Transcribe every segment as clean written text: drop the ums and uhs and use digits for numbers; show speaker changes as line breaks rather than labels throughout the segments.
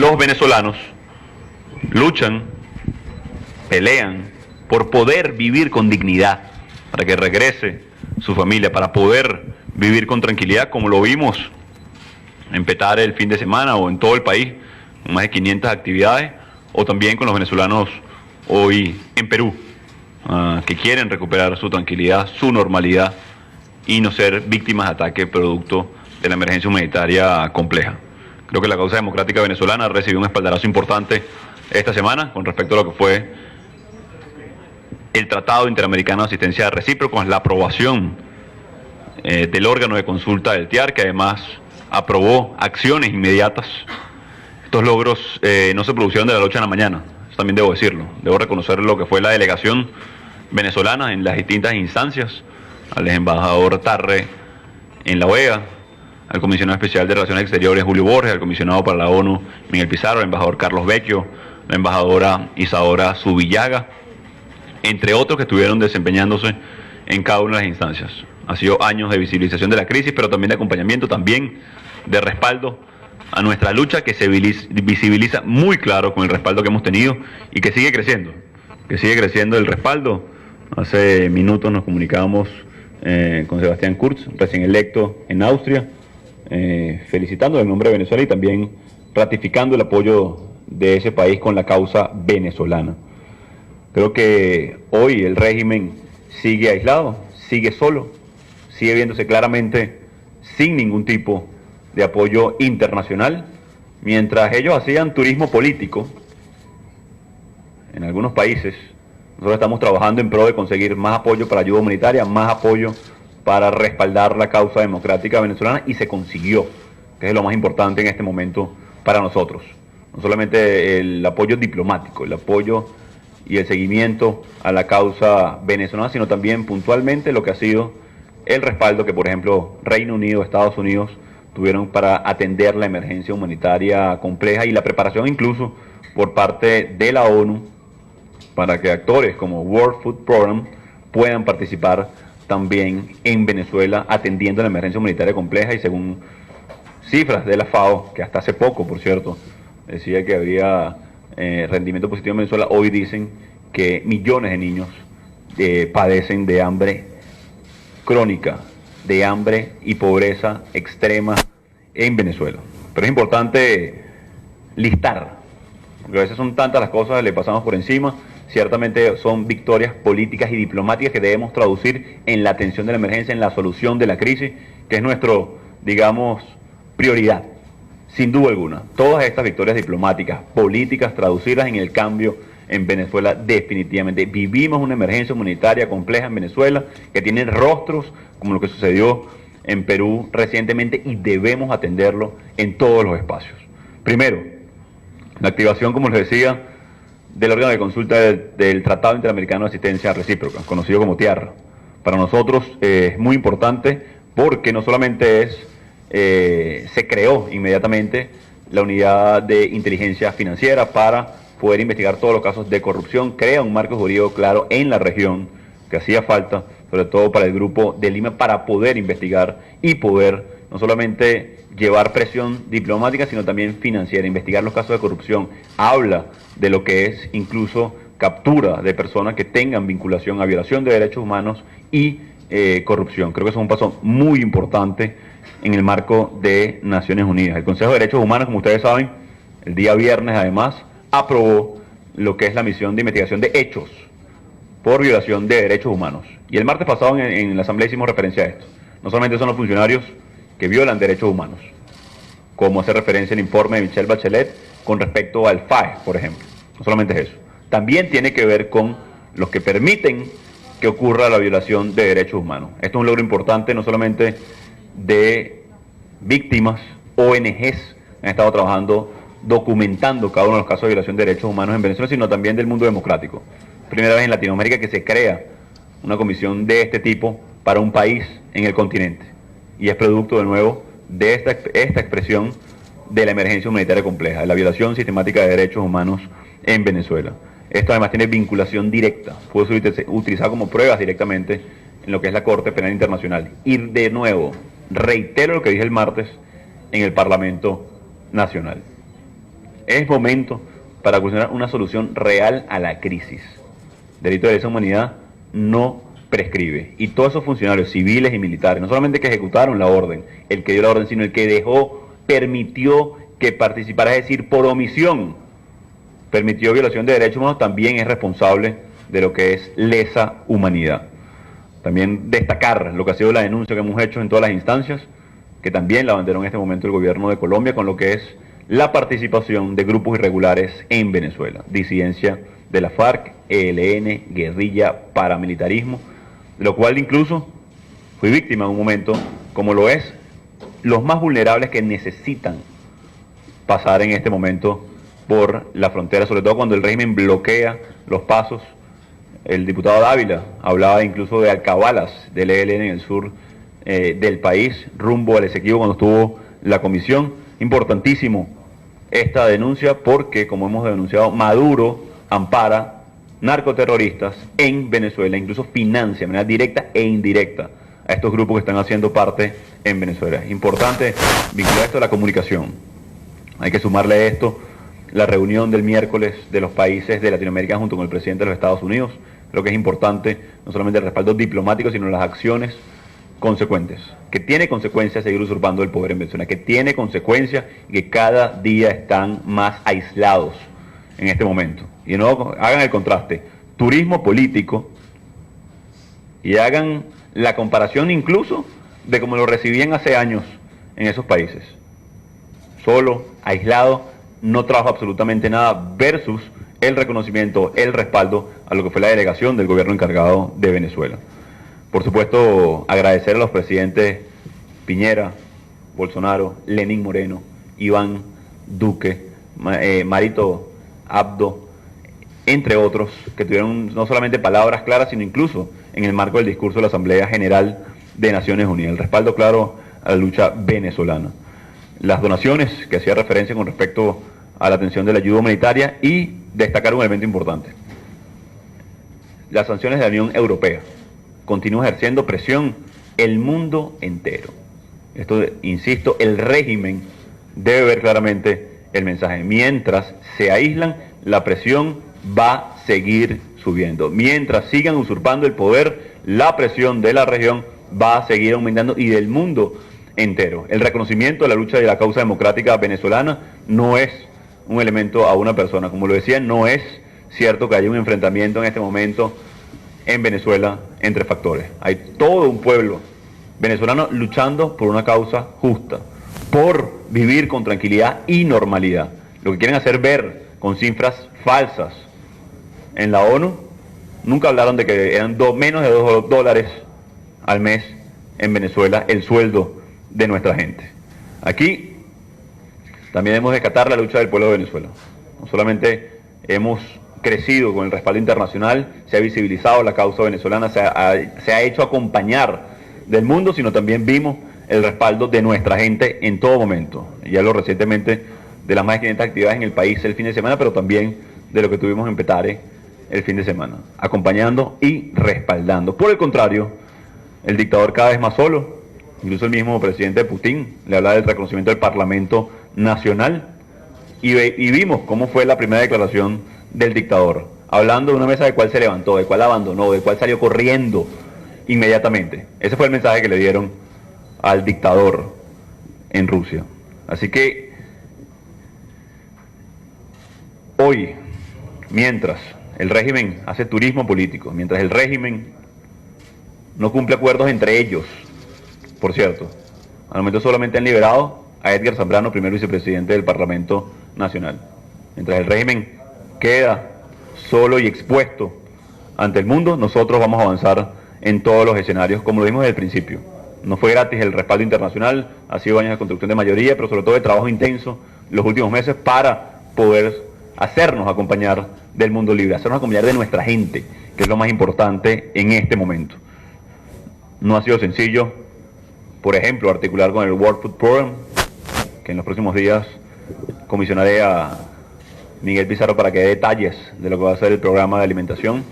los venezolanos luchan, pelean por poder vivir con dignidad, para que regrese su familia, para poder vivir con tranquilidad, como lo vimos en Petare el fin de semana o en todo el país, con más de 500 actividades, o también con los venezolanos hoy en Perú, que quieren recuperar su tranquilidad, su normalidad y no ser víctimas de ataque producto de la emergencia humanitaria compleja. Creo que la causa democrática venezolana recibió un espaldarazo importante esta semana con respecto a lo que fue el Tratado Interamericano de Asistencia Recíproca, la aprobación del órgano de consulta del TIAR, que además aprobó acciones inmediatas. Estos logros no se produjeron de la noche a la mañana, eso también debo decirlo. Debo reconocer lo que fue la delegación venezolana en las distintas instancias, al embajador Tarre en la OEA, al comisionado especial de Relaciones Exteriores Julio Borges, al comisionado para la ONU Miguel Pizarro, al embajador Carlos Vecchio, la embajadora Isadora Zubillaga, entre otros que estuvieron desempeñándose en cada una de las instancias. Ha sido años de visibilización de la crisis, pero también de acompañamiento, también de respaldo a nuestra lucha, que se visibiliza muy claro con el respaldo que hemos tenido y que sigue creciendo el respaldo. Hace minutos nos comunicábamos con Sebastián Kurz, recién electo en Austria, felicitando en nombre de Venezuela y también ratificando el apoyo de ese país con la causa venezolana. Creo que hoy el régimen sigue aislado, sigue solo, sigue viéndose claramente sin ningún tipo de apoyo internacional, mientras ellos hacían turismo político en algunos países. Nosotros estamos trabajando en pro de conseguir más apoyo para ayuda humanitaria, más apoyo para respaldar la causa democrática venezolana, y se consiguió, que es lo más importante en este momento para nosotros. No solamente el apoyo diplomático, el apoyo y el seguimiento a la causa venezolana, sino también puntualmente lo que ha sido el respaldo que, por ejemplo, Reino Unido, Estados Unidos tuvieron para atender la emergencia humanitaria compleja, y la preparación incluso por parte de la ONU para que actores como World Food Program puedan participar también en Venezuela atendiendo la emergencia humanitaria compleja. Y según cifras de la FAO, que hasta hace poco, por cierto, decía que había rendimiento positivo en Venezuela, hoy dicen que millones de niños padecen de hambre crónica, de hambre y pobreza extrema en Venezuela. Pero es importante listar, porque a veces son tantas las cosas que le pasamos por encima. Ciertamente son victorias políticas y diplomáticas que debemos traducir en la atención de la emergencia, en la solución de la crisis, que es nuestro, digamos, prioridad, sin duda alguna. Todas estas victorias diplomáticas, políticas, traducirlas en el cambio en Venezuela definitivamente. Vivimos una emergencia humanitaria compleja en Venezuela, que tiene rostros como lo que sucedió en Perú recientemente, y debemos atenderlo en todos los espacios. Primero, la activación, como les decía, del órgano de consulta del Tratado Interamericano de Asistencia Recíproca, conocido como TIAR. Para nosotros es muy importante porque no solamente se creó inmediatamente la unidad de inteligencia financiera para poder investigar todos los casos de corrupción, crea un marco jurídico claro en la región que hacía falta, sobre todo para el Grupo de Lima, para poder investigar y poder no solamente llevar presión diplomática, sino también financiera, investigar los casos de corrupción. Habla de lo que es incluso captura de personas que tengan vinculación a violación de derechos humanos y corrupción. Creo que eso es un paso muy importante en el marco de Naciones Unidas. El Consejo de Derechos Humanos, como ustedes saben, el día viernes además aprobó lo que es la misión de investigación de hechos por violación de derechos humanos. Y el martes pasado en la Asamblea hicimos referencia a esto. No solamente son los funcionarios que violan derechos humanos, como hace referencia el informe de Michelle Bachelet con respecto al FAE, por ejemplo. No solamente es eso. También tiene que ver con los que permiten que ocurra la violación de derechos humanos. Esto es un logro importante, no solamente de víctimas, ONGs han estado trabajando, documentando cada uno de los casos de violación de derechos humanos en Venezuela, sino también del mundo democrático. Primera vez en Latinoamérica que se crea una comisión de este tipo para un país en el continente. Y es producto, de nuevo, de esta expresión de la emergencia humanitaria compleja, de la violación sistemática de derechos humanos en Venezuela. Esto además tiene vinculación directa, puede ser utilizado como pruebas directamente en lo que es la Corte Penal Internacional. Y de nuevo, reitero lo que dije el martes en el Parlamento Nacional. Es momento para cuestionar una solución real a la crisis. Delito de lesa humanidad no prescribe. Y todos esos funcionarios civiles y militares, no solamente que ejecutaron la orden, el que dio la orden, sino el que dejó, permitió que participara, es decir, por omisión, permitió violación de derechos humanos, también es responsable de lo que es lesa humanidad. También destacar lo que ha sido la denuncia que hemos hecho en todas las instancias, que también la abanderó en este momento el gobierno de Colombia, con lo que es la participación de grupos irregulares en Venezuela, disidencia de la FARC, ELN, guerrilla, paramilitarismo, de lo cual incluso fui víctima en un momento, como lo es los más vulnerables que necesitan pasar en este momento por la frontera, sobre todo cuando el régimen bloquea los pasos. El diputado Dávila hablaba incluso de alcabalas del ELN en el sur del país, rumbo al Esequibo cuando estuvo la comisión. Importantísimo esta denuncia porque, como hemos denunciado, Maduro ampara narcoterroristas en Venezuela, incluso financia de manera directa e indirecta a estos grupos que están haciendo parte en Venezuela. Es importante vincular esto a la comunicación. Hay que sumarle a esto la reunión del miércoles de los países de Latinoamérica junto con el presidente de los Estados Unidos. Creo que es importante no solamente el respaldo diplomático, sino las acciones consecuentes, que tiene consecuencias seguir usurpando el poder en Venezuela, que tiene consecuencias y que cada día están más aislados en este momento. Y de nuevo, hagan el contraste, turismo político, y hagan la comparación incluso de cómo lo recibían hace años en esos países. Solo, aislado, no trajo absolutamente nada, versus el reconocimiento, el respaldo a lo que fue la delegación del gobierno encargado de Venezuela. Por supuesto, agradecer a los presidentes Piñera, Bolsonaro, Lenín Moreno, Iván Duque, Marito Abdo, entre otros, que tuvieron no solamente palabras claras, sino incluso en el marco del discurso de la Asamblea General de Naciones Unidas, el respaldo claro a la lucha venezolana. Las donaciones que hacía referencia con respecto a la atención de la ayuda humanitaria y destacar un elemento importante. Las sanciones de la Unión Europea continúan ejerciendo presión el mundo entero. Esto, insisto, el régimen debe ver claramente el mensaje. Mientras se aíslan, la presión va a seguir subiendo. Mientras sigan usurpando el poder, la presión de la región va a seguir aumentando y del mundo entero. El reconocimiento de la lucha de la causa democrática venezolana no es un elemento a una persona. Como lo decía, no es cierto que haya un enfrentamiento en este momento en Venezuela entre factores. Hay todo un pueblo venezolano luchando por una causa justa, por vivir con tranquilidad y normalidad. Lo que quieren hacer ver con cifras falsas en la ONU, nunca hablaron de que eran menos de $2 al mes en Venezuela el sueldo de nuestra gente. Aquí también debemos rescatar la lucha del pueblo de Venezuela. No solamente hemos crecido con el respaldo internacional, se ha visibilizado la causa venezolana, se ha hecho acompañar del mundo, sino también vimos el respaldo de nuestra gente en todo momento. Ya lo recientemente de las más de 500 actividades en el país el fin de semana, pero también de lo que tuvimos en Petare el fin de semana, acompañando y respaldando. Por el contrario, el dictador cada vez más solo, incluso el mismo presidente Putin le habla del reconocimiento del Parlamento Nacional y vimos cómo fue la primera declaración del dictador, hablando de una mesa de cual se levantó, de cual abandonó, de cual salió corriendo inmediatamente. Ese fue el mensaje que le dieron al dictador en Rusia. Así que hoy, mientras el régimen hace turismo político, mientras el régimen no cumple acuerdos entre ellos, por cierto, al momento solamente han liberado a Edgar Zambrano, primer vicepresidente del Parlamento Nacional. Mientras el régimen queda solo y expuesto ante el mundo, nosotros vamos a avanzar en todos los escenarios, como lo vimos desde el principio. No fue gratis el respaldo internacional, ha sido años de construcción de mayoría, pero sobre todo de trabajo intenso los últimos meses para poder hacernos acompañar del mundo libre, hacernos acompañar de nuestra gente, que es lo más importante en este momento. No ha sido sencillo, por ejemplo, articular con el World Food Program, que en los próximos días comisionaré a Miguel Pizarro para que dé detalles de lo que va a ser el programa de alimentación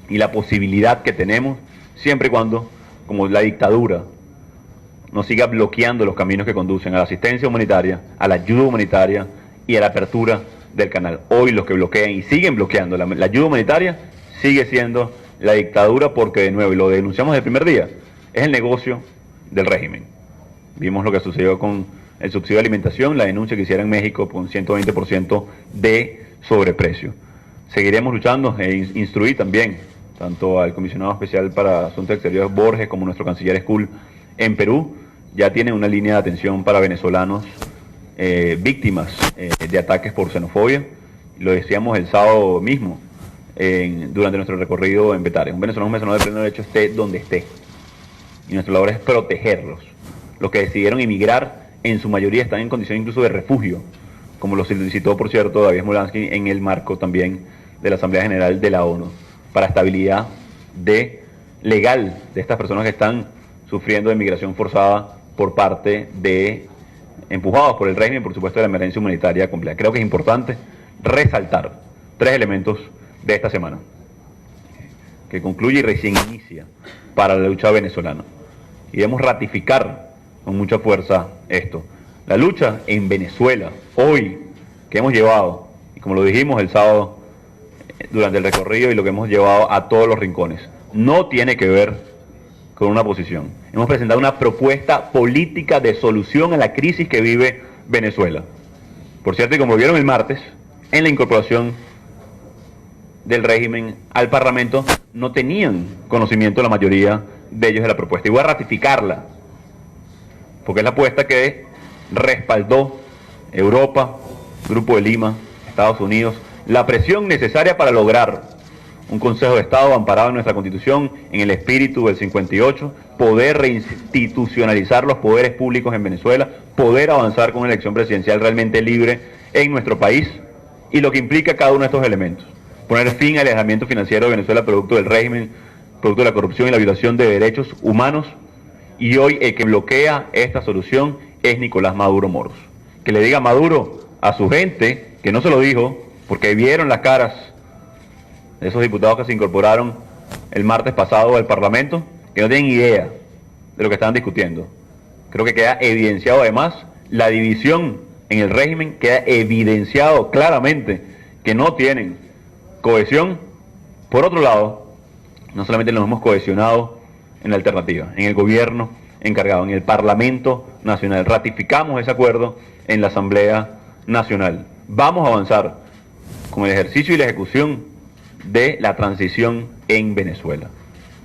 y la posibilidad que tenemos, siempre y cuando, como la dictadura, nos siga bloqueando los caminos que conducen a la asistencia humanitaria, a la ayuda humanitaria y a la apertura del canal. Hoy los que bloquean y siguen bloqueando la ayuda humanitaria sigue siendo la dictadura, porque de nuevo, y lo denunciamos desde el primer día, es el negocio del régimen. Vimos lo que sucedió con el subsidio de alimentación, la denuncia que hiciera en México con 120% de sobreprecio. Seguiremos luchando e instruir también tanto al comisionado especial para Asuntos Exteriores Borges como nuestro canciller Skull en Perú. Ya tienen una línea de atención para venezolanos víctimas de ataques por xenofobia. Lo decíamos el sábado mismo durante nuestro recorrido en Betare. Un venezolano de pleno derecho esté donde esté. Y nuestra labor es protegerlos. Los que decidieron emigrar, en su mayoría están en condición incluso de refugio, como lo solicitó, por cierto, David Smolansky en el marco también de la Asamblea General de la ONU, para estabilidad legal de estas personas que están sufriendo de migración forzada por parte de, empujados por el régimen, por supuesto, de la emergencia humanitaria completa. Creo que es importante resaltar 3 elementos de esta semana, que concluye y recién inicia para la lucha venezolana. Y debemos ratificar con mucha fuerza esto. La lucha en Venezuela, hoy, que hemos llevado, y como lo dijimos el sábado durante el recorrido, y lo que hemos llevado a todos los rincones, no tiene que ver con una posición. Hemos presentado una propuesta política de solución a la crisis que vive Venezuela. Por cierto, y como vieron el martes, en la incorporación del régimen al Parlamento, no tenían conocimiento la mayoría de ellos de la propuesta. Y voy a ratificarla, porque es la apuesta que respaldó Europa, Grupo de Lima, Estados Unidos, la presión necesaria para lograr un Consejo de Estado amparado en nuestra Constitución, en el espíritu del 58, poder reinstitucionalizar los poderes públicos en Venezuela, poder avanzar con una elección presidencial realmente libre en nuestro país, y lo que implica cada uno de estos elementos. Poner fin al alejamiento financiero de Venezuela producto del régimen, producto de la corrupción y la violación de derechos humanos, y hoy el que bloquea esta solución es Nicolás Maduro Moros. Que le diga Maduro a su gente, que no se lo dijo, porque vieron las caras de esos diputados que se incorporaron el martes pasado al Parlamento, que no tienen idea de lo que estaban discutiendo. Creo que queda evidenciado además la división en el régimen, queda evidenciado claramente que no tienen cohesión. Por otro lado, no solamente nos hemos cohesionado en la alternativa, en el gobierno encargado, en el Parlamento Nacional, ratificamos ese acuerdo en la Asamblea Nacional. Vamos a avanzar con el ejercicio y la ejecución de la transición en Venezuela.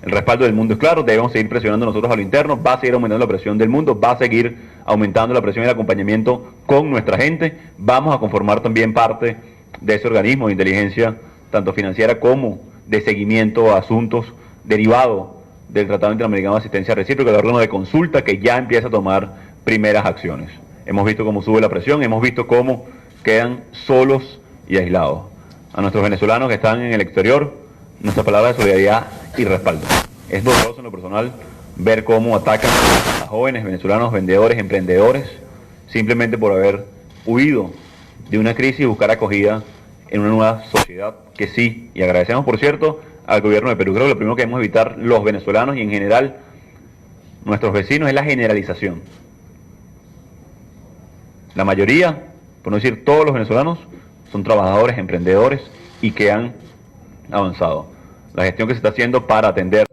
El respaldo del mundo es claro, debemos seguir presionando nosotros a lo interno, va a seguir aumentando la presión del mundo, va a seguir aumentando la presión y el acompañamiento con nuestra gente. Vamos a conformar también parte de ese organismo de inteligencia, tanto financiera como de seguimiento a asuntos derivados del Tratado Interamericano de Asistencia Recíproca, el órgano de consulta que ya empieza a tomar primeras acciones. Hemos visto cómo sube la presión, hemos visto cómo quedan solos y aislados. A nuestros venezolanos que están en el exterior, nuestra palabra de solidaridad y respaldo. Es doloroso en lo personal ver cómo atacan a jóvenes venezolanos, vendedores, emprendedores, simplemente por haber huido de una crisis y buscar acogida en una nueva sociedad que sí, y agradecemos por cierto al gobierno de Perú. Creo que lo primero que debemos evitar los venezolanos y en general nuestros vecinos es la generalización. La mayoría, por no decir todos los venezolanos, son trabajadores, emprendedores y que han avanzado. La gestión que se está haciendo para atender